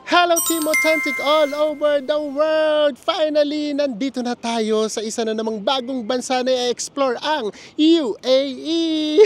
Hello Team Authentic all over the world! Finally, nandito na tayo sa isa na namang bagong bansa na i-explore, ang UAE!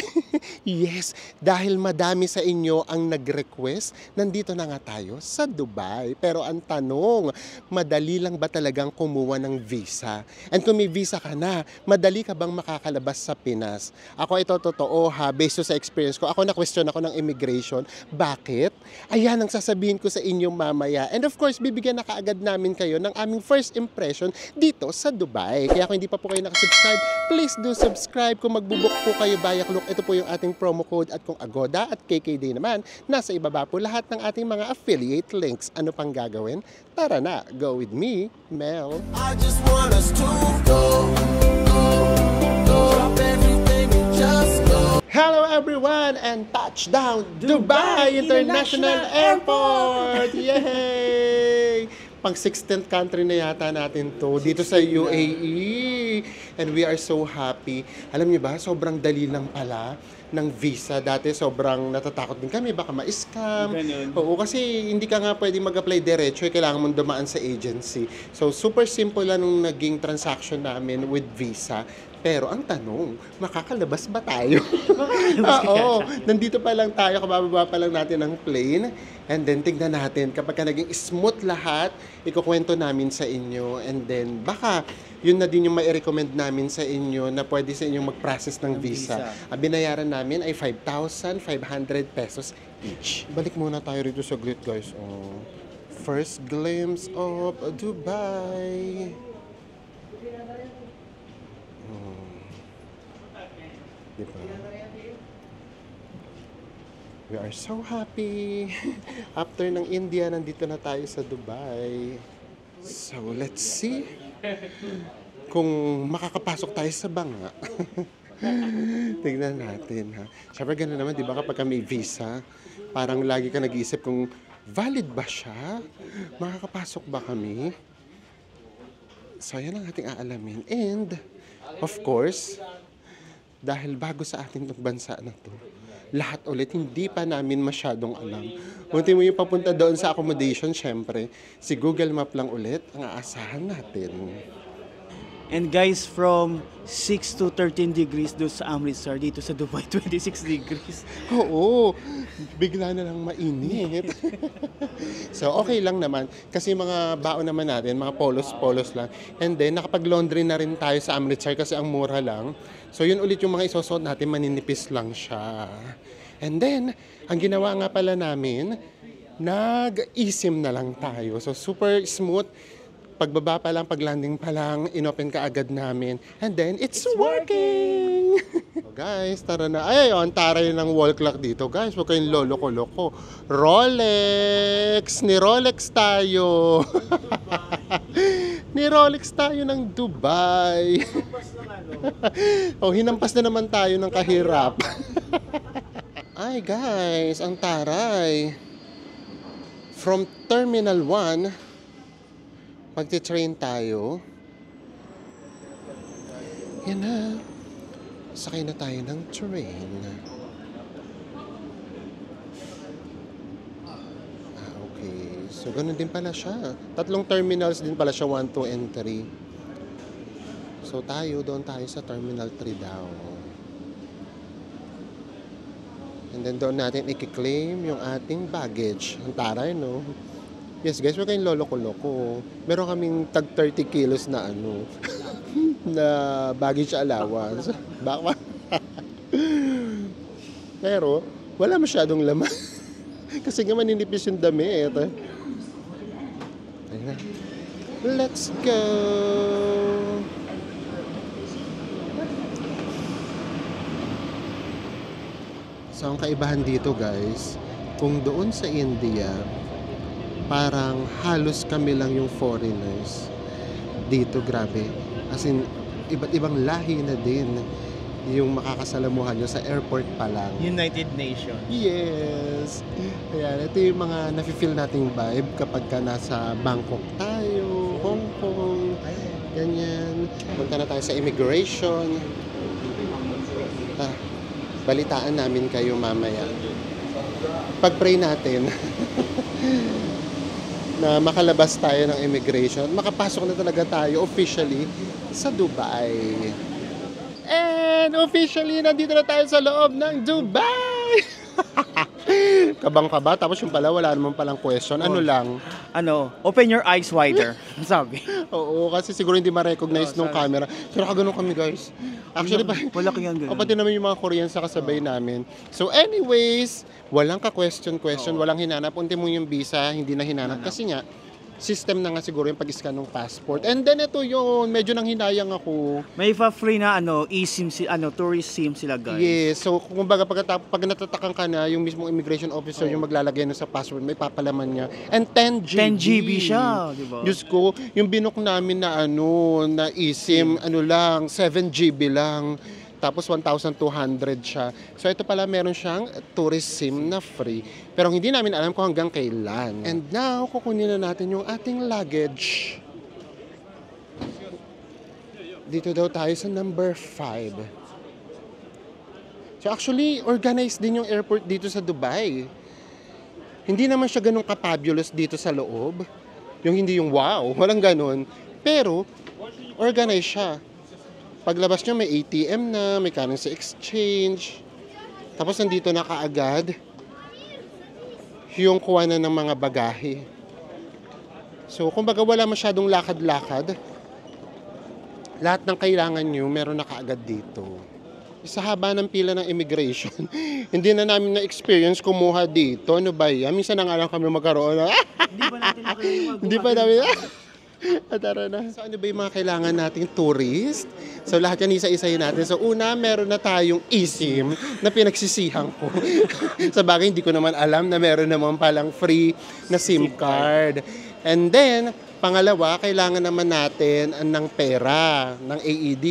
Yes, dahil madami sa inyo ang nag-request, nandito na nga tayo sa Dubai. Pero ang tanong, madali lang ba talagang kumuha ng visa? And kung may visa ka na, madali ka bang makakalabas sa Pinas? Ako ito totoo ha, based sa experience ko, ako na-question ako ng immigration. Bakit? Ayan ang sasabihin ko sa inyo mamaya. And of course, bibigyan na kaagad namin kayo ng aming first impression dito sa Dubai. Kaya kung hindi pa po kayo nakasubscribe, please do subscribe. Kung magbubuk po kayo via Klook, ito po yung ating promo code. At kung Agoda at KKD naman, nasa ibaba po lahat ng ating mga affiliate links. Ano pang gagawin? Tara na, go with me, Mel. I just want us to go. Drop everything and just go. Hello everyone and touchdown Dubai International Airport! Yay! Pang 16th country na yata natin to dito sa UAE. And we are so happy. Alam niyo ba, sobrang dali lang pala ng visa. Dati sobrang natatakot din kami, baka ma-scam. Oo, kasi hindi ka nga pwede mag-apply diretso, kailangan mong dumaan sa agency. So super simple lang nung naging transaction namin with visa. Pero ang tanong, makakalabas ba tayo? Oo, nandito pa lang tayo, kabababa pa lang natin ng plane. And then tignan natin, kapag ka naging smooth lahat, ikukwento namin sa inyo. And then baka yun na din yung mai-recommend namin sa inyo na pwede sa inyong mag-process ng visa. Ang binayaran namin ay 5,500 pesos each. Balik muna tayo rito sa glit, guys. Oh. First glimpse of Dubai. Diba? We are so happy. After ng India, nandito na tayo sa Dubai. So, let's see kung makakapasok tayo sa banga. Tignan natin, ha. Siyempre, gano'n naman, di ba, kapag may visa, parang lagi ka nag-iisip kung valid ba siya? Makakapasok ba kami? So, yan ang ating aalamin. And, of course, dahil bago sa ating bansa na to, lahat ulit, hindi pa namin masyadong alam. Unti mo yung papunta doon sa accommodation, syempre, si Google Map lang ulit ang aasahan natin. And guys, from 6 to 13 degrees doon sa Amritsar, dito sa Dubai, 26 degrees. Oo, bigla na lang mainit. So, okay lang naman. Kasi mga baon naman natin, mga polos-polos lang. And then, nakapag-laundry na rin tayo sa Amritsar kasi ang mura lang. So, yun ulit yung mga isusuot natin, maninipis lang siya. And then, ang ginawa nga pala namin, nag-eSIM na lang tayo. So, super smooth. Pagbaba pa lang, pag-landing pa lang, inopen ka agad namin. And then, it's working! So guys, tara na. Ay, ang taray ng wall clock dito. Guys, huwag kayong loloko-loko. Rolex! Ni Rolex tayo! Ni Rolex tayo ng Dubai. Oh, hinampas na naman tayo ng kahirap. Ay, guys, ang taray. From Terminal 1, magti-train tayo. Yan na. Sakay na tayo ng train. Okay. So, ganun din pala siya. Tatlong terminals din pala siya, 1, 2, and 3. So, doon tayo sa Terminal 3 daw. And then doon natin i-claim yung ating baggage. Ang taray, no? Yes guys, huwag kayong loloko-loko. Meron kaming tag 30 kilos na na baggage allowance. Baka. Pero, wala masyadong laman. Kasi nga maninipis yung damit. Ayun na. Let's go! So, ang kaibahan dito guys, kung doon sa India, parang halos kami lang yung foreigners. Dito, grabe. As in, iba't ibang lahi na din yung makakasalamuhan nyo sa airport pa lang. United Nations. Yes! Ayan, ito yung mga nafe-feel nating vibe kapag ka nasa Bangkok tayo, Hong Kong, ganyan. Punta na tayo sa immigration. Balitaan namin kayo mamaya. Pag-pray natin. na makalabas tayo ng immigration. Makapasok na talaga tayo officially sa Dubai. And officially, nandito na tayo sa loob ng Dubai! Kabang-kaba, tapos yung pala, wala naman palang question. Ano lang? Open your eyes wider. Sabi. Oo, kasi siguro hindi ma-recognize nung camera. Pero kagano'n kami, guys. Actually, Wala kang o pati naman yung mga Korean sa kasabay namin. So anyways, walang ka-question, walang hinanap. Unti mo yung visa, hindi na hinanap. Kasi nga, system na nga siguro yung pag-scan ng passport. And then ito yun, medyo nang hinayang ako. May free na eSIM tourist SIM sila, guys. Yes, so kumbaga pag natatakan ka na, yung mismong immigration officer yung maglalagay na sa password, may papalaman niya. And 10 GB. 10 GB siya, di ba? Diyos ko, yung binook namin na na eSIM, lang, 7 GB lang. Tapos 1,200 siya. So ito pala meron siyang tourist SIM na free. Pero hindi namin alam kung hanggang kailan. And now, kukunin na natin yung ating luggage. Dito daw tayo sa number 5. So actually, organized din yung airport dito sa Dubai. Hindi naman siya ganun ka-fabulous dito sa loob. Yung hindi yung wow, walang ganun. Pero, organized siya. Paglabas nyo, may ATM na, may currency exchange. Tapos nandito na kaagad yung kuha na ng mga bagahe. So, kumbaga wala masyadong lakad-lakad. Lahat ng kailangan nyo, meron na kaagad dito. Sa haba ng pila ng immigration, hindi na namin na-experience kumuha dito. Ano ba yan? Minsan na nga lang kami magkaroon na. Hindi ba natin Hindi pa namin. Tara na. So ano ba yung mga kailangan nating tourist? So lahat yan isa-isayin natin. So una, meron na tayong eSIM na pinagsisihan ko. Sa bagay, hindi ko naman alam na meron naman palang free na SIM card. And then, pangalawa, kailangan naman natin ng pera, ng AED,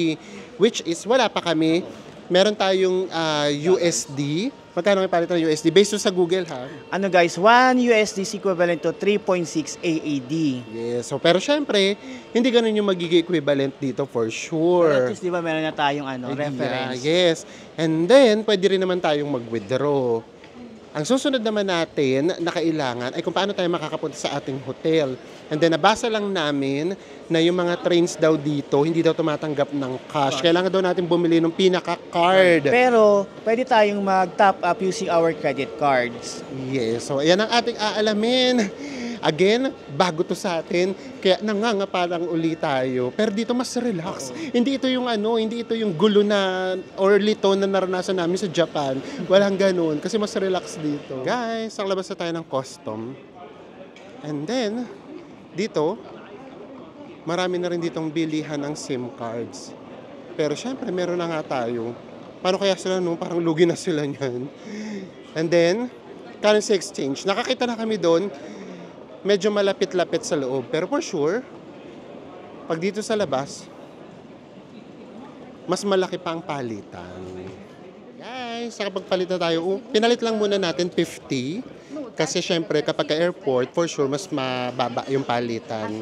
which is wala pa kami. Meron tayong USD. Magkano may palit ng USD? Based sa Google, ha? Guys, 1 USD is equivalent to 3.6 AED. Yes. So, pero syempre, hindi ganun yung magiging equivalent dito for Pero at sure. least, di ba, meron na tayong reference. Yes. And then, pwede rin naman tayong mag-withdraw. Ang susunod naman natin na kailangan ay kung paano tayo makakapunta sa ating hotel. And then, nabasa lang namin na yung mga trains daw dito, hindi daw tumatanggap ng cash. Kailangan daw natin bumili ng pinaka-card. Pero, pwede tayong mag-top up using our credit cards. Yes. So, ayan ang ating aalamin. Again, bago to sa atin, kaya nangangapalang uli tayo. Pero dito mas relax. Hindi ito yung hindi ito yung gulo na or lito na naranasan namin sa Japan. Walang ganun, kasi mas relax dito. Guys, ang labas na tayo ng custom. And then, dito, marami na rin ditong bilihan ng SIM cards. Pero syempre, meron na nga tayo. Paano kaya sila parang lugi na sila niyan. And then, currency exchange. Nakakita na kami doon. Medyo malapit-lapit sa loob. Pero for sure, pag dito sa labas, mas malaki pa ang palitan. Guys, nakapagpalit na tayo. Pinalit lang muna natin 50. Kasi syempre, kapag ka-airport, for sure, mas mababa yung palitan.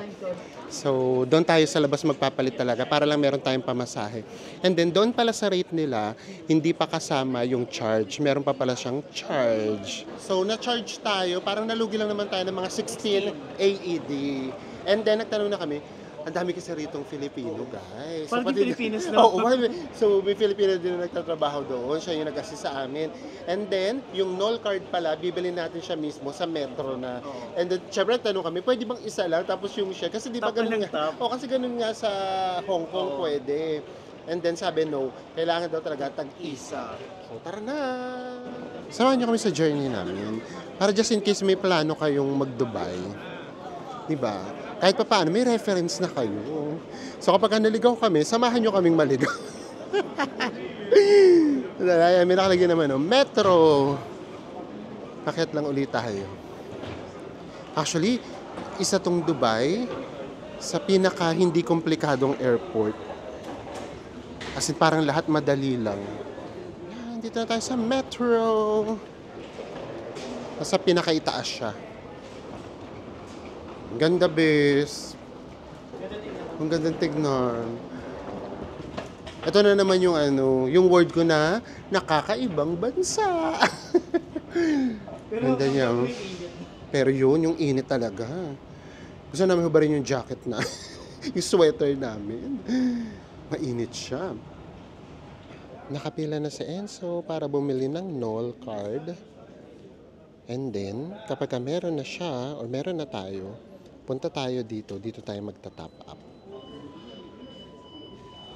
So, doon tayo sa labas magpapalit talaga para lang meron tayong pamasahe. And then, doon pala sa rate nila, hindi pa kasama yung charge. Meron pa pala siyang charge. So, na-charge tayo. Parang nalugi lang naman tayo ng mga 16 AED. And then, nagtanong na kami, ang dami kasi ritong Filipino, guys. Parang pati- Filipinos na. Oo, so may Filipino din na nagtatrabaho doon. Siya yung nag-assist sa amin. And then, yung NOL card pala, bibili natin siya mismo sa metro na. And then, syempre, tanong kami, pwede bang isa lang? Tapos yung siya, kasi di ba Top ganun ng nga? top. Kasi ganun nga sa Hong Kong pwede. And then sabi, no, kailangan daw talaga tag-isa. So, tara na! Samahan niyo kami sa journey namin. Para just in case may plano kayong mag-Dubai. Diba? Kahit pa paano, may reference na kayo. So kapag naligaw kami, samahan nyo kaming maligaw. May nakalagay naman, Metro. Bakit lang ulit tayo? Actually, isa tong Dubai sa pinaka hindi komplikadong airport. As in, parang lahat madali lang. Yan, dito na tayo sa Metro. Nasa pinakaitaas siya. Ang ganda, bes. Ang gandang tignan. Ito na naman yung yung word ko na nakakaibang bansa. Ganda niya. Pero yun, yung init talaga. Gusto namin hubarin yung jacket na, yung sweater namin. Mainit siya. Nakapila na si Enzo para bumili ng Knoll card. And then, kapag meron na siya or meron na tayo, punta tayo dito. Dito tayo magta-top up.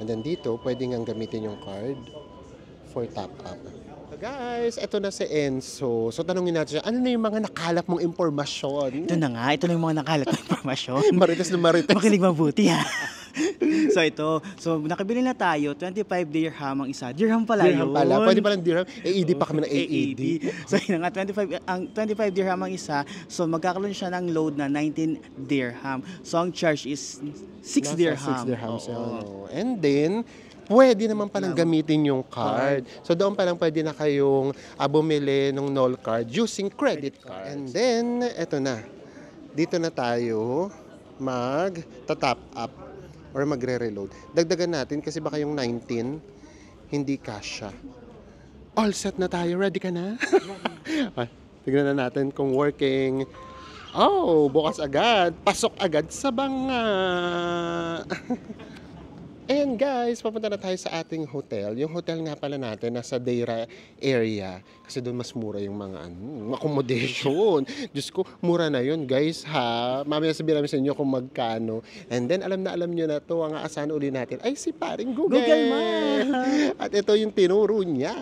And then dito, pwede nga gamitin yung card for top up. So guys, eto na si Enzo. So tanungin natin siya, ano na yung mga nakalap mong impormasyon? Ito na nga, ito na yung mga nakalat na impormasyon. Marites na marites. Makinig mabuti ha. So nakabili na tayo, 25 dirham ang isa. Dirham pala Dirham yun. pala. Pwede pala ng dirham. AED pa kami ng AED. So yun nga, 25 dirham ang isa. So magkakaroon siya ng load na 19 dirham. So ang charge is 6 dirham. 6 dirhams. Oo. Ano. And then, pwede naman palang gamitin yung card. So doon palang pwede na kayong bumili ng Knoll card using credit card. And then, eto na. Dito na tayo mag-top up or magre-reload. Dagdagan natin kasi baka yung 19 hindi kasya. All set na tayo. Ready ka na? Tignan na natin kung working. Oh, bukas agad. Pasok agad sa banga. And guys, papunta na tayo sa ating hotel. Yung hotel nga pala natin nasa Deira area. Kasi doon mas mura yung mga accommodation. Diyos ko, mura na yun guys ha. Mamaya sabihin namin sa inyo kung magkano. And then alam nyo na to, ang aasahan uli natin ay si paring Google. Google Maps! At ito yung tinuro niya.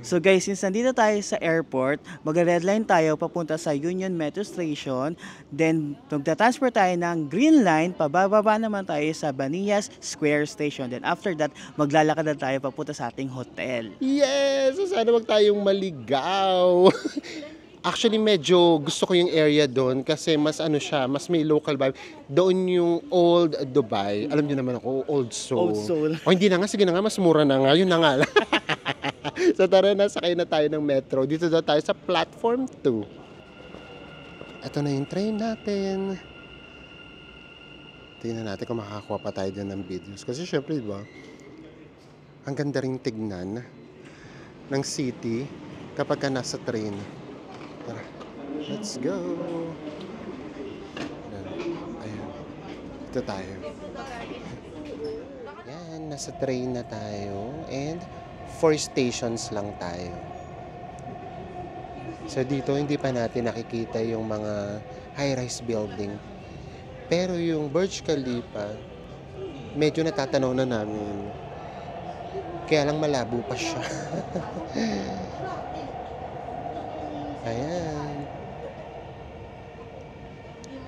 So guys, since nandito tayo sa airport, mag-redline tayo papunta sa Union Metro Station. Then, magta-transfer tayo ng Green Line, pababa naman tayo sa Baniyas Square Station. Then after that, maglalakad na tayo papunta sa ating hotel. Yes! So sana wag tayong maligaw. Actually, medyo gusto ko yung area doon kasi mas siya, mas may local vibe. Doon yung Old Dubai. Alam niyo naman ako, Old Soul. Old Soul. O hindi na nga, sige na nga, mas mura na nga. Yun na nga lang. So tara na, sakay na tayo ng metro. Dito daw tayo sa platform 2. Ito na yung train natin. Tingnan natin kung makakakuha pa tayo dyan ng videos. Kasi syempre, diba, ang ganda rin tignan ng city kapag ka nasa train. Tara, let's go! Ayan. Ito tayo. Yan, nasa train na tayo. And 4 stations lang tayo. So dito, hindi pa natin nakikita yung mga high-rise building. Pero yung Burj Khalifa, medyo natatanaw na namin. Kaya lang malabo pa siya. Ayan.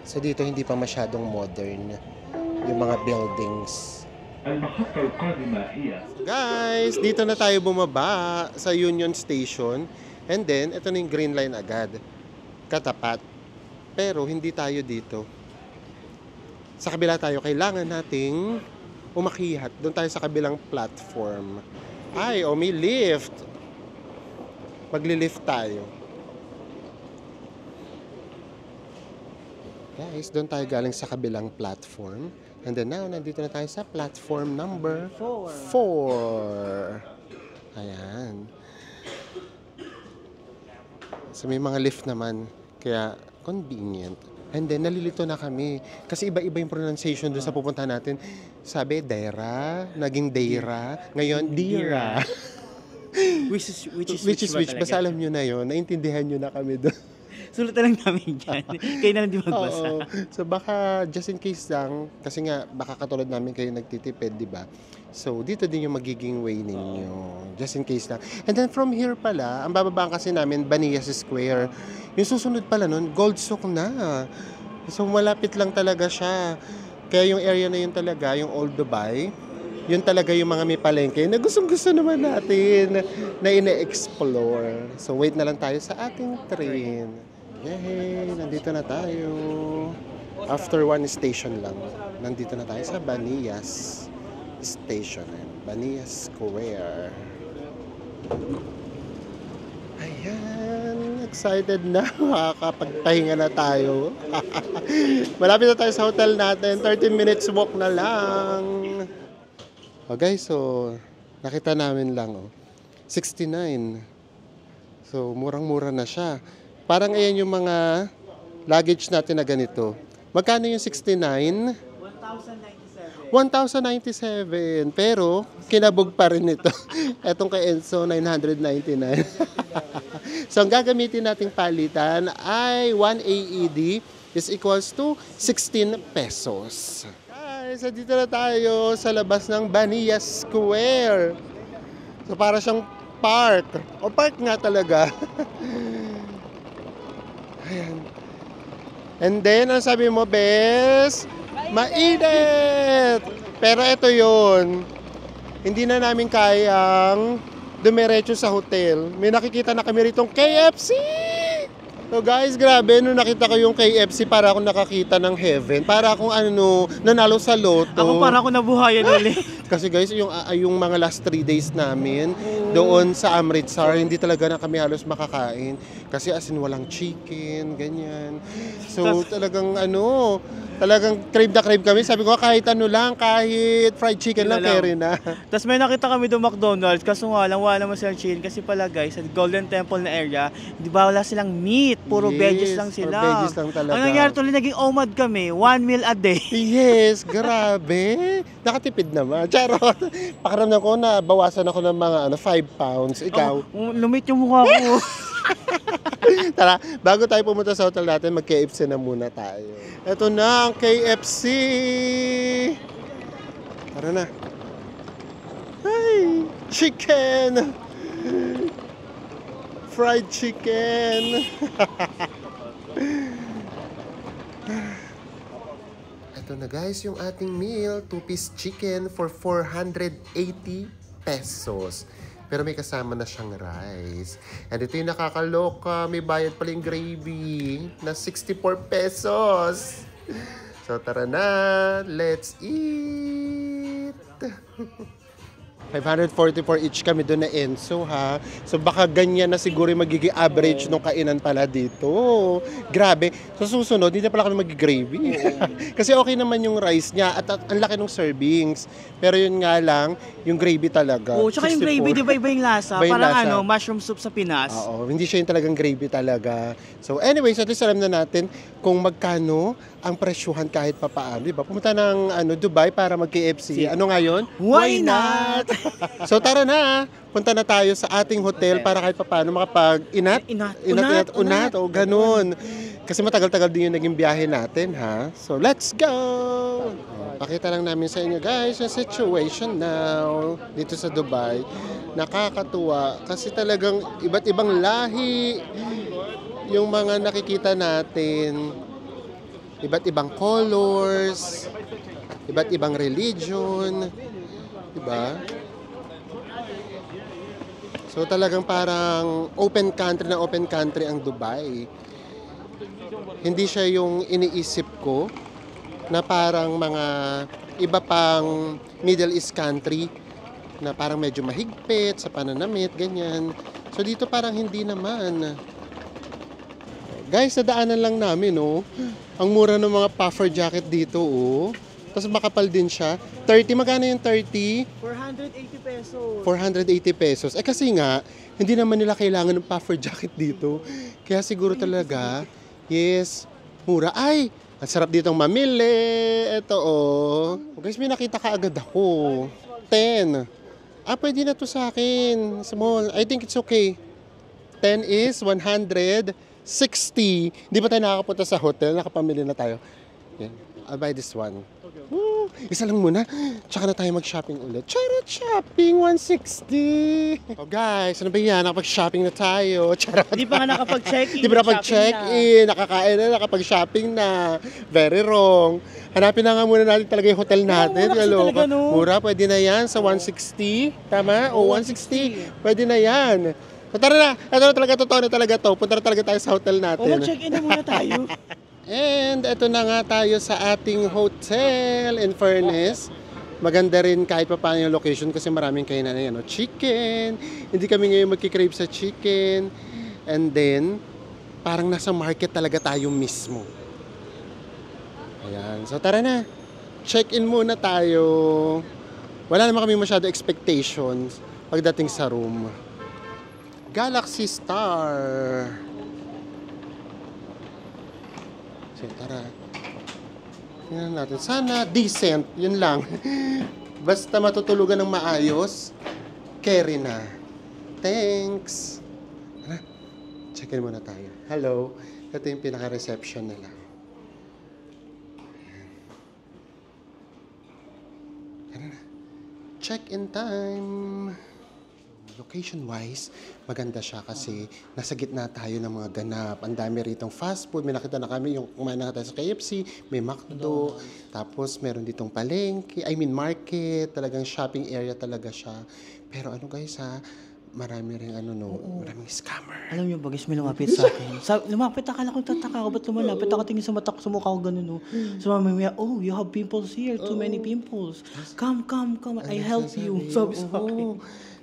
So dito hindi pa masyadong modern yung mga buildings. Guys, dito na tayo bumaba sa Union Station. And then, ito na yung Green Line agad. Katapat. Pero hindi tayo dito. Sa kabila tayo, kailangan nating umakyat. Doon tayo sa kabilang platform. Ay, may lift. Magli-lift tayo. Guys, doon tayo galing sa kabilang platform. And then now, nandito na tayo sa platform number 4. Ayan. So may mga lift naman. Kaya convenient. And then, nalilito na kami. Kasi iba-iba yung pronunciation doon sa pupuntahan natin. Sabi, Deira, naging Deira. Ngayon, Dira. Which is Which. Basta alam nyo na yun. Naintindihan nyo na kami doon. Sulat na lang namin dyan. Kayo na lang di magbasa. Oo. So, baka just in case lang, kasi nga, baka katulad namin kayo nagtitipid, di ba? So, dito din yung magiging way ninyo. Just in case lang. And then, from here pala, ang bababaan kasi namin, Baniyas Square. Yung susunod pala nun, Gold Souk na. So, malapit lang talaga siya. Kaya yung area na yun talaga, yung Old Dubai, yun talaga yung mga may palengke na gustong-gusto naman natin na ine-explore. So, wait na lang tayo sa ating train. Yay! Nandito na tayo. After 1 station lang, nandito na tayo sa Baniyas Station. Baniyas Square. Ayan. Excited na. Makakapagpahinga na tayo. Malapit na tayo sa hotel natin. 30 minutes walk na lang. Okay, so nakita namin lang 69. So murang-mura na siya. Parang ayan yung mga luggage natin na ganito. Magkano yung 69? 1,097. 1,097. Pero, kinabog pa rin ito. Etong kay Enzo, 999. So, ang gagamitin nating palitan ay 1 AED is equals to 16 pesos. Guys, dito na tayo sa labas ng Banillas Square. So, para siyang park. O park nga talaga. Ayan. And then, ano sabi mo, Bes? Mainit! Pero ito yun. Hindi na namin kayang dumiretso sa hotel. May nakikita na kami ritong KFC! So guys, grabe, nung nakita ko yung KFC, para akong nakakita ng heaven. Para akong nanalo sa loto. Ako para ako nabuhayan ulit. Kasi guys, yung mga last 3 days namin, doon sa Amritsar, hindi talaga na kami halos makakain. Kasi as in, walang chicken, ganyan. So talagang talagang crave na crave kami. Sabi ko, kahit kahit fried chicken lang, pere na. Tapos may nakita kami doon McDonald's, kaso nga lang, wala naman silang chicken. Kasi pala guys, sa Golden Temple na area, di ba wala silang meat? Puro Yes, veggies lang sila. puro veggies lang talaga. Ang nangyari tuloy, naging OMAD kami, 1 meal a day. Yes, grabe. Nakatipid naman. Charot. Pakiramdam ko na bawasan ako ng mga 5 pounds. Ikaw? Lumit yung mukha ko. Tara, bago tayo pumunta sa hotel natin, mag-KFC na muna tayo. Ito na ang KFC. Tara na. Ay, chicken. Fried chicken. Ito na guys, yung ating meal. 2-piece chicken for 480 pesos. Pero may kasama na siyang rice. And ito yung nakakaloka. May bayad pala yung gravy na 64 pesos. So tara na. Let's eat. 544 each kami doon na Enzo, ha. So baka ganyan na siguro yung magiging average nung kainan pala dito. Grabe. So susunod, hindi na pala kami mag-gravy. Kasi okay naman yung rice niya at ang laki ng servings. Pero yun nga lang, yung gravy talaga. Oo, tsaka yung 64. gravy, di ba iba yung lasa? Iba yung Parang lasa. mushroom soup sa Pinas. Oo, hindi siya yung talagang gravy talaga. So anyways, at least alam na natin kung magkano ang presyuhan kahit papaano. Diba? Pumunta ng Dubai para mag-KFC. Ano ngayon? Why not? So tara na, punta na tayo sa ating hotel para kahit papaano makapag-inat. Unat, o ganun. Kasi matagal-tagal din yung naging biyahe natin, ha? So let's go! Pakita lang namin sa inyo guys yung situation now dito sa Dubai. Nakakatuwa kasi talagang iba't ibang lahi yung mga nakikita natin. Iba't ibang colors, iba't ibang religion, diba? So talagang parang open country ang Dubai. Hindi siya yung iniisip ko na parang mga iba pang Middle East country na parang medyo mahigpit sa pananamit, ganyan. So dito parang hindi naman. Guys, nadaanan lang namin, ang mura ng mga puffer jacket dito, Tapos makapal din siya. 30, magkano yung 30? 480 pesos. 480 pesos. Kasi nga, hindi naman nila kailangan ng puffer jacket dito. Kaya siguro talaga, yes, mura. Ay, ang sarap ditong mamili. Ito, Guys, may nakita ka agad ako. 10. Pwede na to sa akin. Small. I think it's okay. 10 is 160. Hindi pa tayo nakakapunta sa hotel. Nakapamili na tayo. Yan. I'll buy this one. Woo! Isa lang muna. Tsaka na tayo mag-shopping ulit. Charot shopping, 160. Oh guys, ano ba yan? Nakapag-shopping na tayo. Charot. Di pa nga nakapag-check-in. Di ba nakapag-check-in? Nakakain na, nakapag-shopping na. Very wrong. Hanapin na nga muna natin talaga yung hotel natin. Mura kasi talaga, no? Mura, pwede na yan sa 160. Tama? O 160. Pwede na yan. So tara na. Ito na talaga, totoo na talaga to. Punta na talaga tayo sa hotel natin. Mag-check-in na muna tayo. And eto na nga tayo sa ating hotel. In fairness, maganda rin kahit pa paano yung location kasi maraming kainan na chicken. Hindi kami ngayon magkikrave sa chicken. And then, parang nasa market talaga tayo mismo. Ayan. So tara na. Check-in muna tayo. Wala naman kami masyado expectations pagdating sa room. Galaxy Star. So, tara. Tingnan natin. Sana decent. Yun lang. Basta matutulugan ng maayos, carry na. Thanks. Tara, check-in muna tayo. Hello. Ito yung pinaka-reception nila. Tara na. Check-in time. Location-wise, maganda siya kasi nasa gitna tayo ng mga ganap. Ang dami ritong fast food. May nakita na kami yung kumain na tayo sa KFC, may McDo, tapos meron ditong palengke, market, talagang shopping area talaga siya. Pero ano guys ha, marami rin maraming scammer. Alam niyo ba guys, may lumapit sa akin. Lumapit, akala ko tataka ako, ba't lumalapit ako tingin sa mukha ko ganun, no? So mamaya, oh, you have pimples here, too many pimples. Come, I help you. Sabi sa akin.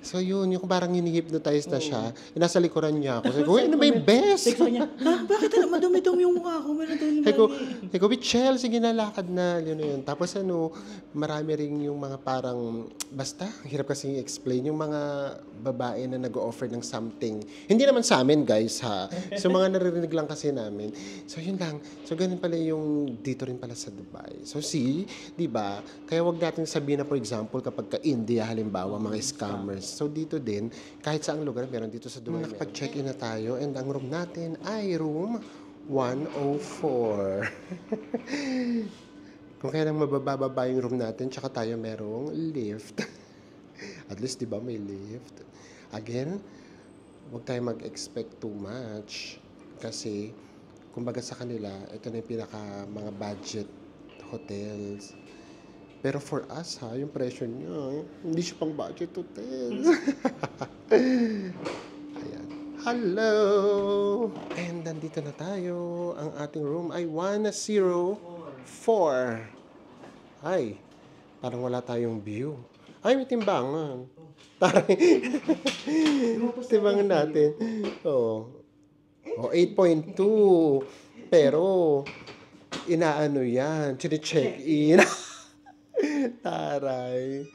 So yun, yung parang hini-hypnotize na siya, nasa likuran niya ako. Sabi ko, ano ba yung best? Text niya, bakit madumi-dumi yung mukha ko? Sabi ko, Michelle, sige na, lakad na. Yun. Tapos marami rin yung mga parang, basta, hirap kasi i-explain, yung mga babae na nag-o-offer ng something. Hindi naman sa amin, guys, ha? So mga naririnig lang kasi namin. So yun lang. So ganun pala yung dito rin pala sa Dubai. So see, di ba? Kaya wag natin sabihin na, for example, kapag ka-India, halimbawa, mga scammers. So dito din, kahit saang lugar, meron dito sa Dubai. Nakapag-check-in na tayo and ang room natin ay room 104. Kung kaya nang mabababa yung room natin, tsaka tayo merong lift. At least, di ba, may lift. Again, huwag tayo mag-expect too much. Kasi, kumbaga sa kanila, ito na yung mga budget hotels. Pero for us, yung presyo niya, hindi siya pang budget hotel. Ayan. Hello! And nandito na tayo. Ang ating room ay 104. Ay, parang wala tayong view. Ay, may timbangan. Timbangan natin. Oo. 8.2. Pero, inaano yan. Chine-check-in. Taray.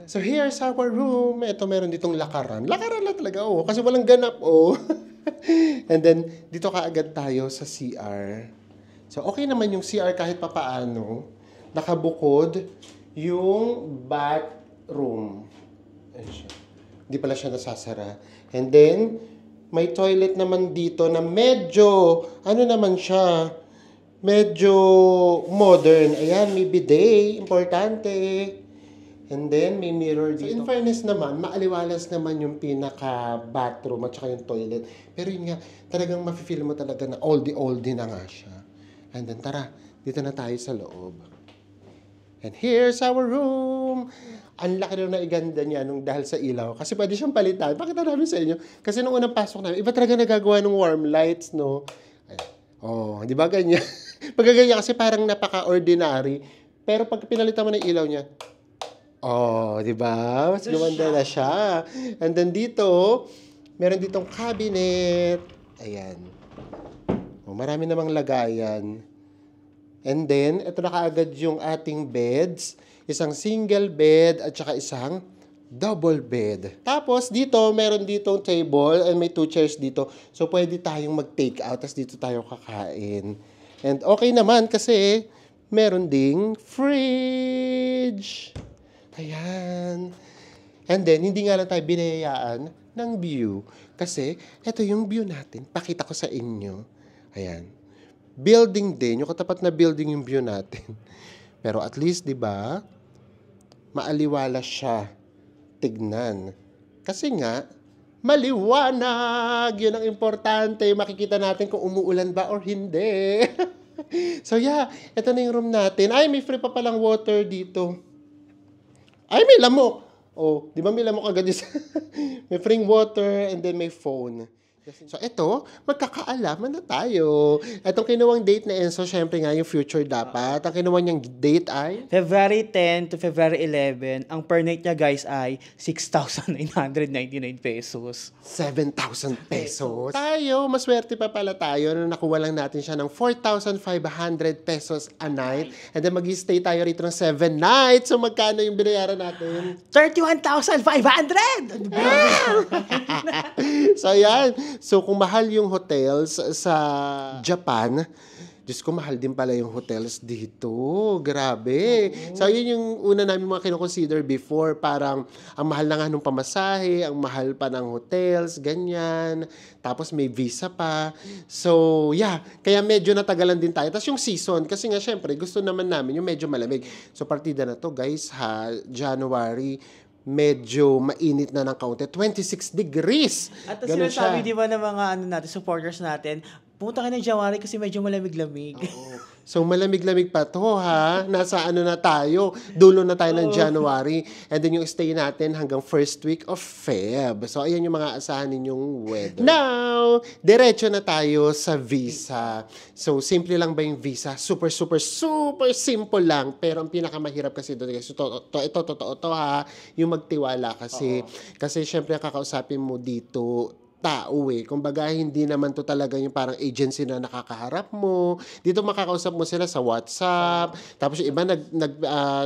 So here's our room. Ito meron ditong lakaran. Lakaran na talaga, kasi walang ganap, And then, dito kaagad tayo sa CR. So okay naman yung CR kahit papaano. Nakabukod yung bathroom. Ayan siya. Hindi pala siya nasasara. And then, may toilet naman dito na medyo, naman siya, medyo modern. Ayan, may bidet. Importante. And then, may mirror dito. So, in fairness naman, maaliwalas naman yung pinaka-bathroom at saka yung toilet. Pero yun nga, talagang mafe-feel mo talaga na oldie-oldie na nga siya. And then, tara, dito na tayo sa loob. And here's our room. Ang laki na iganda niya dahil sa ilaw. Kasi pwede siyang palitan. Pakita namin sa inyo. Kasi nung unang pasok namin, iba talaga nagagawa ng warm lights, no? Ayan. Di ba ganyan? Pagkaganyan kasi parang napaka-ordinary. Pero pag pinalitan mo ng ilaw niya, di ba? Mas gumanda na siya. And then dito, meron ditong cabinet. Ayan. Marami namang lagayan. And then, ito na kaagad yung ating beds. Isang single bed at saka isang double bed. Tapos, dito, meron ditong table and may 2 chairs dito. So, pwede tayong mag-take out tapos dito tayo kakain. And okay naman kasi meron ding fridge. Ayan. And then, hindi nga lang tayo binayaan ng view. Kasi, ito yung view natin. Pakita ko sa inyo. Ayan. Building din. Yung katapat na building yung view natin. Pero at least, di ba, maaliwala siya tignan. Kasi nga, maliwanag. Yun ang importante. Makikita natin kung umuulan ba or hindi. So yeah, ito na yung room natin. Ay, may free pa palang water dito. Ay, may lamok. Di ba may lamok agad isa? May free water and then may phone. So, ito, magkakaalaman na tayo. Itong kinuwang date na Enzo, syempre nga yung future dapat. Ang kinuha niyang date ay? February 10 to February 11. Ang per night niya, guys, ay 6,999 pesos. 7,000 pesos. Tayo, maswerte pa pala tayo na nakuha lang natin siya ng 4,500 pesos a night. And then mag-stay tayo rito ng 7 nights. So, magkano yung binayaran natin? 31,500! So, yan. So, kung mahal yung hotels sa Japan, Diyos ko, mahal din pala yung hotels dito. Grabe. So, yun yung una namin mga kinoconsider before. Parang, ang mahal na nga nung pamasahe, ang mahal pa ng hotels, ganyan. Tapos may visa pa. So, yeah. Kaya medyo natagalan din tayo. Tapos yung season, kasi nga syempre, gusto naman namin yung medyo malamig. So, partida na to, guys, ha, January, medyo mainit na ng kaunti. 26 degrees. At Ganun sinasabi, siya. di ba, ng mga natin, supporters natin, pumunta kayo ng January kasi medyo malamig-lamig. So, malamig-lamig pa to, ha? Nasa ano na tayo? Dulo na tayo ng January. And then yung stay natin hanggang first week of Feb. So, ayan yung mga asahan ninyong weather. Now, diretso na tayo sa visa. So, simple lang ba yung visa? Super simple lang. Pero ang pinakamahirap kasi doon, guys, totoo to, ha? Yung magtiwala kasi. Kasi, syempre, ang kakausapin mo dito, tao Kumbaga, hindi naman to talaga yung parang agency na nakakaharap mo. Dito makakausap mo sila sa WhatsApp. Tapos yung iba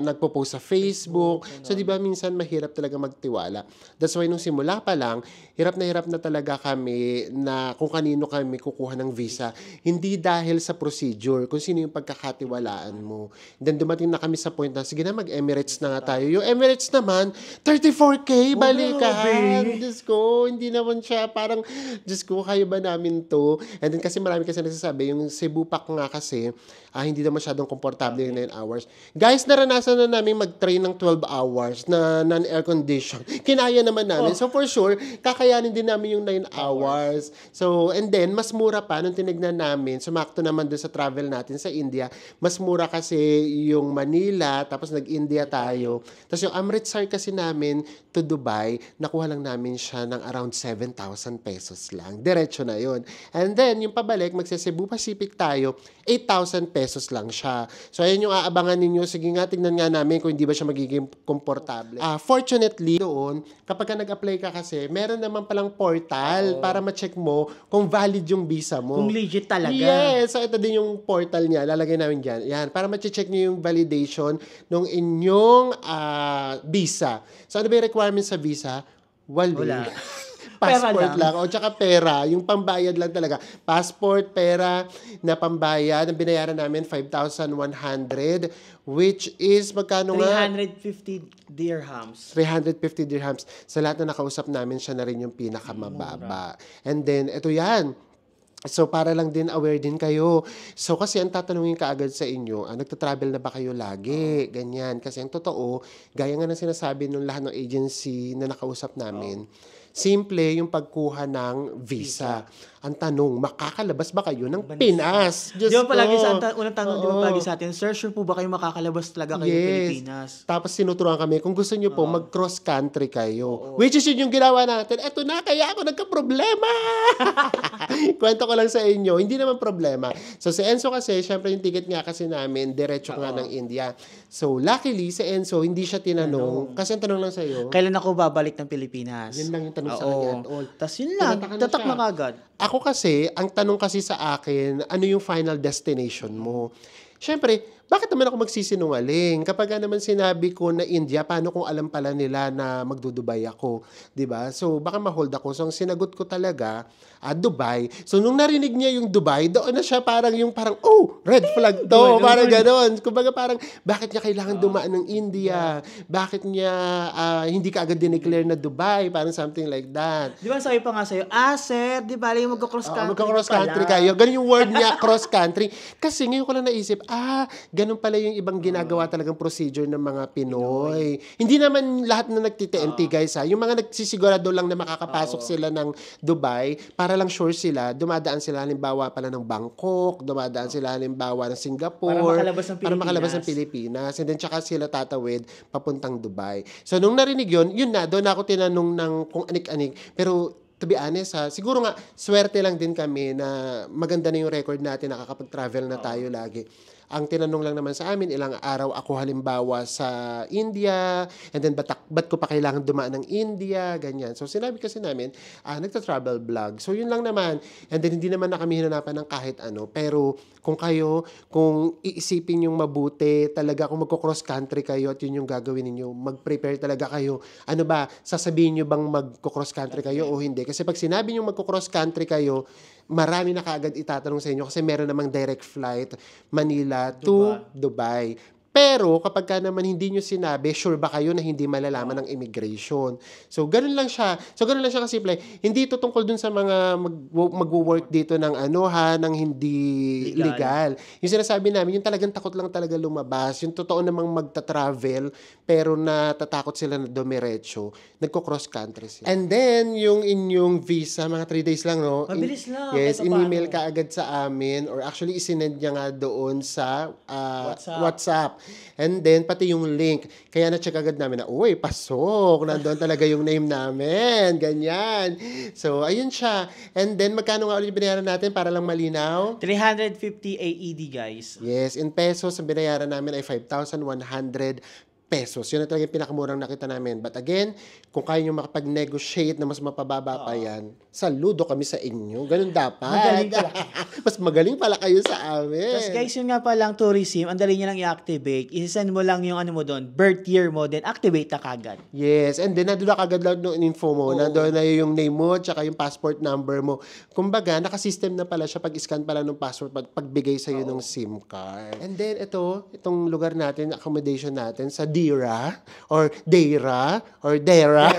nagpo-post sa Facebook. So, di ba, minsan mahirap talaga magtiwala. That's why nung simula pa lang, hirap na talaga kami na kung kanino kami kukuha ng visa. Hindi dahil sa procedure, kung sino yung pagkakatiwalaan mo. Then dumating na kami sa point na, sige na, mag-Emirates na nga tayo. Yung Emirates naman, 34K, balikan. Diyos ko, hindi naman siya parang, Diyos ko, kaya ba namin to? And then kasi marami kasi nagsasabi, yung Cebu Pac nga kasi, hindi na masyadong komportable yung 9 hours. Guys, naranasan na namin mag-train ng 12 hours na non-air condition. Kinaya naman namin. So for sure, kakayanin din namin yung 9 hours. So, and then, mas mura pa nung tinignan namin, sumakto naman doon sa travel natin sa India, mas mura kasi yung Manila, tapos nag-India tayo. Tapos yung Amritsar kasi namin to Dubai, nakuha lang namin siya ng around 7,000 pesos lang. Diretso na yun. And then, yung pabalik, magsa-Cebu Pacific tayo, 8,000 pesos lang siya. So, ayun yung aabangan ninyo. Sige nga, tignan nga namin kung hindi ba siya magiging komportable. Fortunately, doon, kapag ka nag-apply ka kasi, meron naman palang portal para ma-check mo kung valid yung visa mo. Kung legit talaga. Yes. So, ito din yung portal niya. Lalagay namin dyan. Yan. Para ma-check nyo yung validation ng inyong visa. So, ano ba yung requirements sa visa? Wala. Passport Pera lang. lang. O tsaka pera. Yung pambayad lang talaga. Passport, pera na pambayad. Ang binayaran namin, 5,100. Which is, magkano nga? 350 dirhams. 350 dirhams. Sa lahat na nakausap namin, siya na rin yung pinakamababa. And then, ito yan. So, para lang din aware din kayo. So, kasi ang tatanungin kaagad sa inyo, nagtatravel na ba kayo lagi? Ganyan. Kasi ang totoo, gaya nga ng sinasabi ng lahat ng agency na nakausap namin, simple yung pagkuha ng visa. Ang tanong, makakalabas ba kayo ng Pinas? Diyos Di ba palagi ko. unang tanong, di ba palagi sa atin, sir, sure po ba kayo makakalabas talaga kayo ng Pilipinas? Tapos sinuturuan kami, kung gusto nyo po, mag-cross country kayo. Which is yun yung ginawa natin. Eto na, kaya ako nagka-problema. Kwento ko lang sa inyo, hindi naman problema. So si Enzo kasi, syempre yung ticket nga kasi namin, diretso nga ng India. So luckily, si Enzo, hindi siya tinanong. Kasi ang tanong lang sa'yo, Kailan ako babalik ng Pilipinas? yun lang yung tanong sa kanya at all. Tapos yun lang, Tinataka na tatak siya. na kagad. Ako kasi, ang tanong kasi sa akin, ano yung final destination mo? Siyempre, bakit naman ako magsisinungaling? Kapag naman sinabi ko na India, paano kung alam pala nila na magdudubay ako? 'Di ba? So, baka ma-hold ako. So, ang sinagot ko talaga, Dubai. So, nung narinig niya yung Dubai, doon na siya parang, oh, red flag to. Parang gano'n. Kumbaga parang, bakit niya kailangan dumaan ng India? Bakit niya hindi ka agad dineclare na Dubai? Parang something like that. Di ba sabi pa nga sa'yo, sir, di ba yung magka-cross country Magka-cross pala? country kayo. Ganun yung word niya, cross country. Kasi ngayon ko lang naisip, ganun pala yung ibang ginagawa talagang procedure ng mga Pinoy. Hindi naman lahat na nagti-TNT, guys, ha. Yung mga nagsisigurado lang na makakapasok sila ng Dubai, para lang sure sila, dumadaan sila halimbawa pala ng Bangkok, dumadaan sila halimbawa ng Singapore, para makalabas ng Pilipinas. And then, tsaka sila tatawid papuntang Dubai. So, nung narinig yun na, doon ako tinanong ng kung anik-anik. Pero, to be honest, siguro nga, swerte lang din kami na maganda na yung record natin, nakakapag-travel na tayo lagi. Ang tinanong lang naman sa amin, ilang araw ako halimbawa sa India, and then ba't ko pa kailangan dumaan ng India, ganyan. So, sinabi kasi namin, nagta-travel vlog. So, yun lang naman. And then, hindi naman na kami hinanapan ng kahit ano. Pero, kung iisipin yung mabuti, talaga kung magko-cross country kayo at yun yung gagawin ninyo, mag-prepare talaga kayo. Ano ba, sasabihin nyo bang magko-cross country kayo o hindi? Kasi pag sinabi nyo magko-cross country kayo, marami na kaagad itatanong sa inyo kasi meron namang direct flight Manila to Dubai. Pero kapag ka naman hindi nyo sinabi, sure ba kayo na hindi malalaman ng immigration? So, ganun lang siya. So, ganun lang siya kasimple. Hindi ito tungkol dun sa mga mag-work dito ng ng hindi legal. Yung sinasabi namin, yung talagang takot lang talaga lumabas. Yung totoo namang magta-travel, pero natatakot sila na dumiretso. Nagko-cross country sila. And then, yung inyong visa, mga 3 days lang, no? Mabilis lang. Yes, Kahit in-email paano. ka agad sa amin or actually isinend niya nga doon sa WhatsApp. And then, pati yung link. Kaya na-check agad namin na, uy, pasok. Nandun talaga yung name namin. Ganyan. So, ayun siya. And then, magkano nga ulit yung binayaran natin para lang malinaw? 350 AED, guys. Yes, in pesos, ang binayaran namin ay 5,100 pesos. Yun na talaga yung pinakamurang nakita namin. But again, kung kaya nyo makapag-negotiate na mas mapababa pa yan, saludo kami sa inyo. Ganun dapat. Magaling pala. Mas magaling pala kayo sa amin. Tapos guys, yun nga palang tourism, ang dali niya lang i-activate. Isasend mo lang yung mo doon, birth year mo, then activate na kagad. Yes, and then nandun na kagad lang yung info mo. Nandun na yung name mo, tsaka yung passport number mo. Kumbaga, nakasystem na pala siya pag-scan pala ng passport, pagbigay sa'yo ng SIM card. And then itong lugar natin, accommodation natin sa Dira, or Deira, or Dera.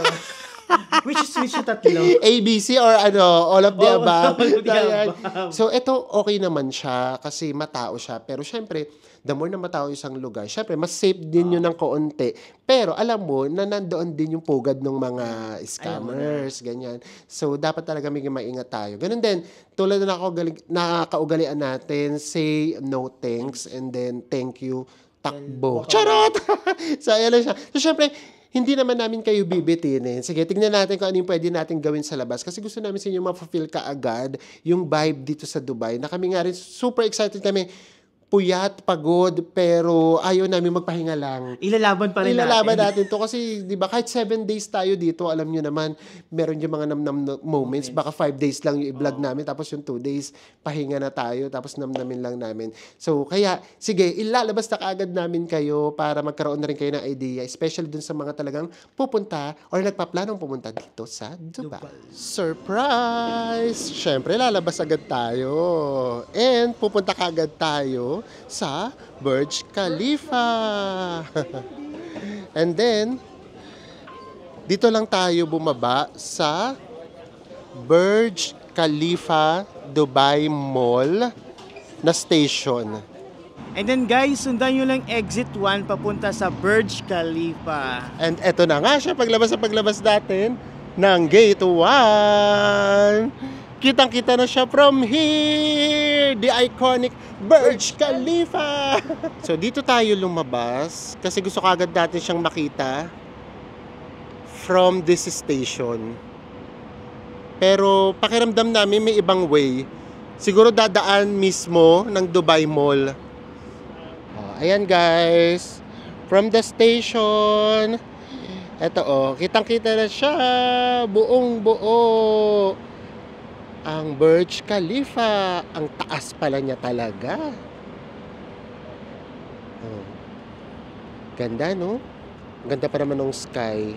Which is yung tatlo? ABC or all of the above. all of the Ayan. above. So, ito okay naman siya kasi matao siya. Pero syempre, the more na matao isang lugar, syempre, mas safe din yun ng kaunti. Pero alam mo na nandoon din yung pugad ng mga scammers, ganyan. So, dapat talaga may maingat tayo. Ganun din, tulad na nakakaugalian natin, say no thanks and then thank you, takbo. Charot! So, ayan lang siya. So, syempre, hindi naman namin kayo bibitinin. Sige, tignan natin kung ano yung pwede natin gawin sa labas. Kasi gusto namin sa inyo ma-fulfill ka agad yung vibe dito sa Dubai. Na kami nga rin, super excited kami. Puyat, pagod, pero ayaw namin magpahinga lang. Ilalaban pa rin Ilalaban natin. natin to kasi, di ba, kahit 7 days tayo dito, alam nyo naman, meron yung mga namnam moments. Baka 5 days lang yung i-vlog namin, tapos yung 2 days, pahinga na tayo, tapos namnamin lang namin. So, kaya, sige, ilalabas na kaagad namin kayo para magkaroon na rin kayo ng idea, especially dun sa mga talagang pupunta or nagpaplanong pumunta dito sa Dubai. Surprise! Siyempre, lalabas agad tayo. And, pupunta kaagad tayo sa Burj Khalifa. And then, dito lang tayo bumaba sa Burj Khalifa Dubai Mall na station. And then guys, sundan nyo lang exit 1 papunta sa Burj Khalifa. And eto na nga siya, paglabas natin ng Gate 1. Kitang-kita na siya from here, the iconic Burj Khalifa. So, dito tayo lumabas kasi gusto kagad natin siyang makita from this station. Pero pakiramdam namin may ibang way. Siguro dadaan mismo ng Dubai Mall. Ayan guys, from the station. Eto kitang-kita na siya, buong-buo. Ang Burj Khalifa, ang taas pala niya talaga. Ganda, no? Ganda pa naman ng sky.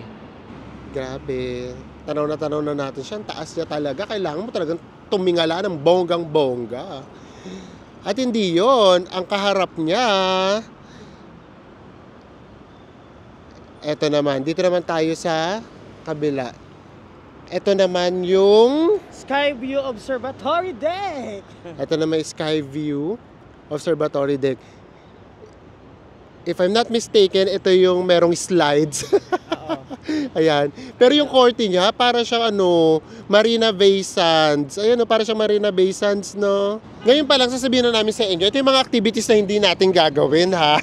Grabe. Tanaw na natin siya. Ang taas niya talaga. Kailangan mo talagang tumingala ng bonggang-bongga. At hindi yon, ang kaharap niya. Eto naman. Dito naman tayo sa kabila. Ito naman yung Sky View Observatory Deck. ito na may Sky View Observatory Deck. If I'm not mistaken, ito yung merong slides. Ayan. Pero yung korte niya, para siyang Marina Bay Sands. Ayan, para siyang Marina Bay Sands, no? Ngayon pa lang, sasabihin na namin sa inyo, ito yung mga activities na hindi natin gagawin, ha?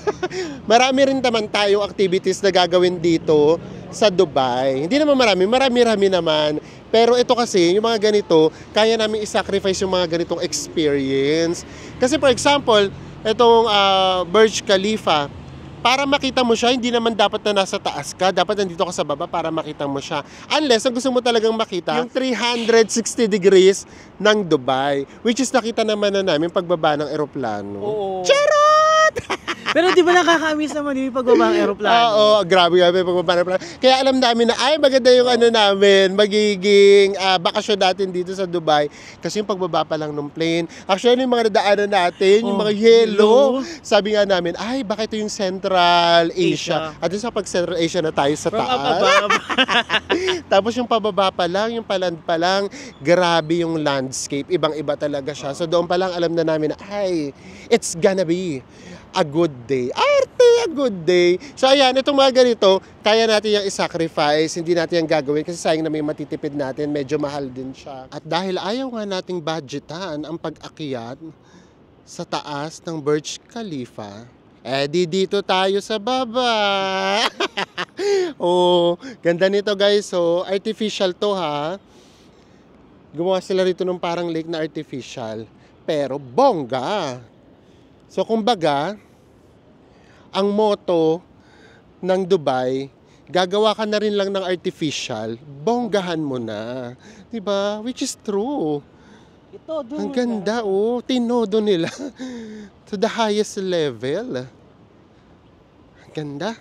Marami rin naman tayong activities na gagawin dito sa Dubai. Hindi naman marami naman. Pero ito kasi, yung mga ganito, kaya namin i-sacrifice yung mga ganitong experience. Kasi for example, itong Burj Khalifa, para makita mo siya, hindi naman dapat na nasa taas ka. Dapat nandito ka sa baba para makita mo siya. Unless, ang gusto mo talagang makita, yung 360 degrees ng Dubai. Which is nakita naman na namin pagbaba ng eroplano. Oo. Charot! Pero di ba nakaka-miss naman yung pagbaba ng aeroplano? Oo, grabe pagbaba. Kaya alam namin na ay maganda yung ano namin, magiging bakasyon natin dito sa Dubai. Kasi yung pagbaba pa lang ng plane. Actually, yung mga nadaanan natin, yung mga yellow, sabi nga namin, ay baka ito yung Central Asia. At sa pag Central Asia na tayo sa taas. Tapos yung pababa pa lang, yung paland pa lang, grabe yung landscape. Ibang-iba talaga siya. So doon pa lang alam na namin na, ay, it's gonna be a good day. Arte, a good day. So ayan, itong mga ganito, kaya natin yung i-sacrifice, hindi natin yung gagawin kasi sayang na may matitipid natin, medyo mahal din siya. At dahil ayaw nga nating budgetan ang pag-akyat sa taas ng Burj Khalifa, dito tayo sa baba. Oh, ganda nito guys. So, artificial to ha. Gumawa sila rito ng parang lake na artificial. Pero bongga. So, kumbaga, ang motto ng Dubai, gagawa ka na rin lang ng artificial, bonggahan mo na. Diba? Which is true. Ang ganda, oh. Tinodo nila. To the highest level. Ang ganda.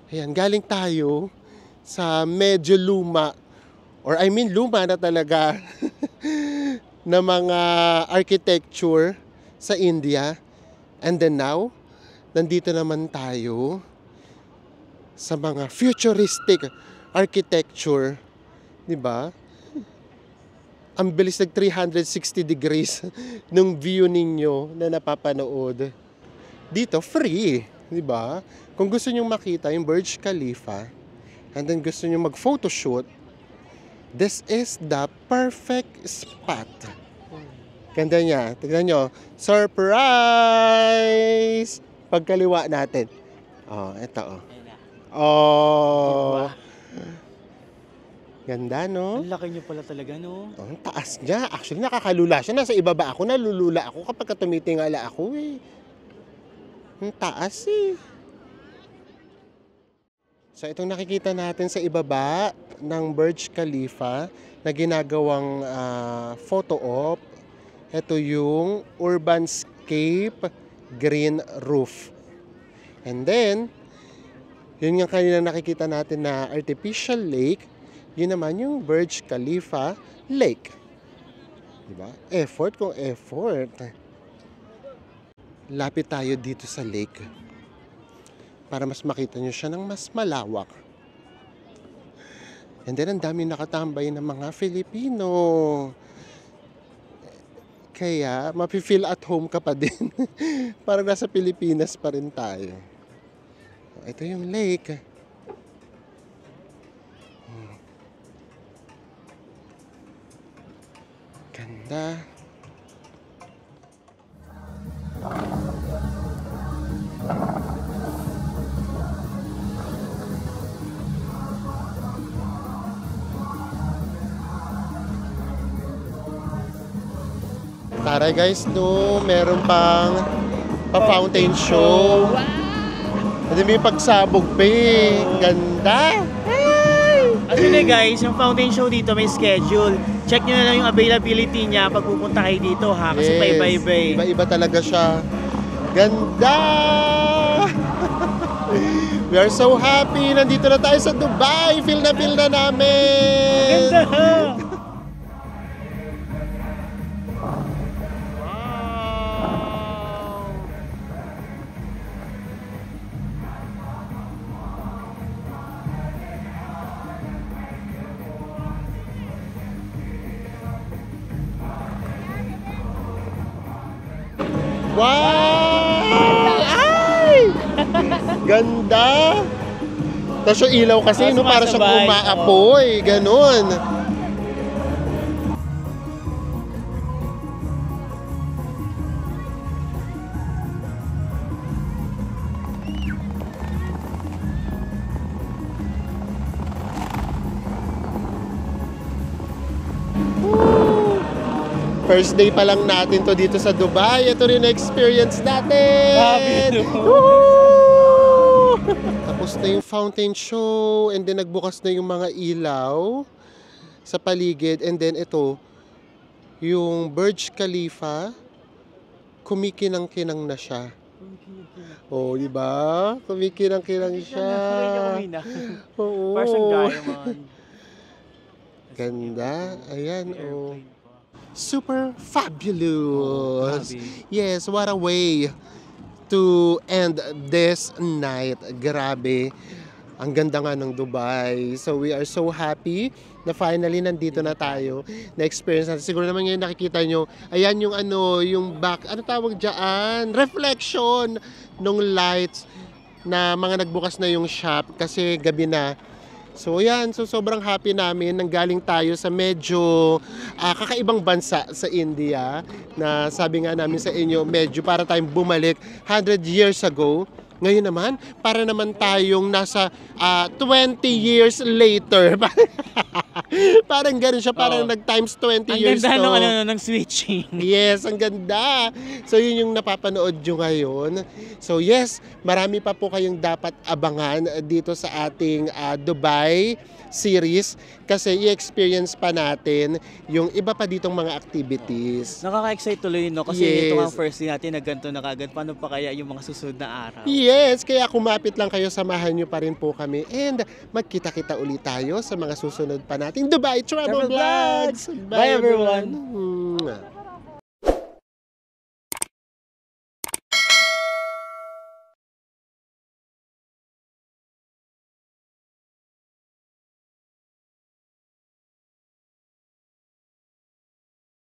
Ayan, galing tayo sa medyo luma, or I mean luma na talaga, na mga architecture sa India. And then now, nandito naman tayo sa mga futuristic architecture. Diba? Ang bilis nag 360 degrees ng view ninyo na napapanood. Dito, free. Diba? Kung gusto nyo makita yung Burj Khalifa, and then gusto nyo mag-photoshoot, this is the perfect spot. Ganda niya. Tignan nyo. Surprise! Pagkaliwa natin. Oh, ito oh. Oh. Ganda, no? Ang laki niyo pala talaga, no? Oh, ang taas niya. Actually, nakakalula siya. Nasa ibaba ako, nalulula ako kapag tumitingala ako eh. Ang taas eh. So, itong nakikita natin sa ibaba ng Burj Khalifa na ginagawang photo op. Ito yung Urbanscape Green Roof. And then, yun yung kanina nakikita natin na artificial lake. Yun naman yung Burj Khalifa Lake. Diba? Effort kung effort. Lapit tayo dito sa lake para mas makita nyo siya ng mas malawak. And then, ang dami nakatambay ng mga Filipino. Kaya, mapi-feel at home ka pa din. Parang nasa Pilipinas pa rin tayo. Ito yung lake. Ganda. Tara guys, no, meron pang pa-fountain show. Hindi may pagsabog pa eh. Ganda. Actually guys, yung fountain show dito may schedule. Check nyo na lang yung availability niya pag pupunta kayo dito ha. Kasi Yes, paiba-iba eh. iba-iba talaga siya. Ganda! We are so happy. Nandito na tayo sa Dubai. Feel na namin. Ganda! Wow! Ay! Ganda! Tapos yung ilaw kasi, no, para siyang sumasabay. umaapoy. Ganon. First day pa lang natin to dito sa Dubai. Ito rin na experience natin. Grabe, no? Woo! Tapos na yung fountain show and then nagbukas na yung mga ilaw sa paligid and then ito yung Burj Khalifa kumikinang-kinang na siya. Oh, di ba? Kumikirang-kirang siya. Oo. Parang siyang diamond. Ganda. Ayan, oh. Airplane pa. Super fabulous. Grabe. Yes, what a way to end this night. Grabe. Ang ganda nga ng Dubai. So we are so happy na finally nandito na tayo. Na-experience natin. Siguro naman ngayon nakikita nyo, ayan yung ano, yung back, ano tawag dyan? Reflection nung lights na mga nagbukas na yung shop kasi gabi na. So yan, so sobrang happy namin. Nanggaling tayo sa medyo kakaibang bansa sa India na sabi nga namin sa inyo, medyo para tayong bumalik 100 years ago. Ngayon naman, para naman tayong nasa 20 years later. Parang ganun siya, parang Oo. nag-times 20 Ang years ganda to. ng switching. Yes, ang ganda. So yun yung napapanood nyo ngayon. So yes, marami pa po kayong dapat abangan dito sa ating Dubai series kasi i-experience pa natin yung iba pa ditong mga activities. Nakaka-excite tuloy, no? Kasi Yes. ito ang first day natin na ganito na kagad. Paano pa kaya yung mga susunod na araw? Yes, kaya kumapit lang kayo, samahan nyo pa rin po kami and magkita-kita ulit tayo sa mga susunod pa nating Dubai Travel Travel Vlogs! Vlogs! Bye, everyone! everyone!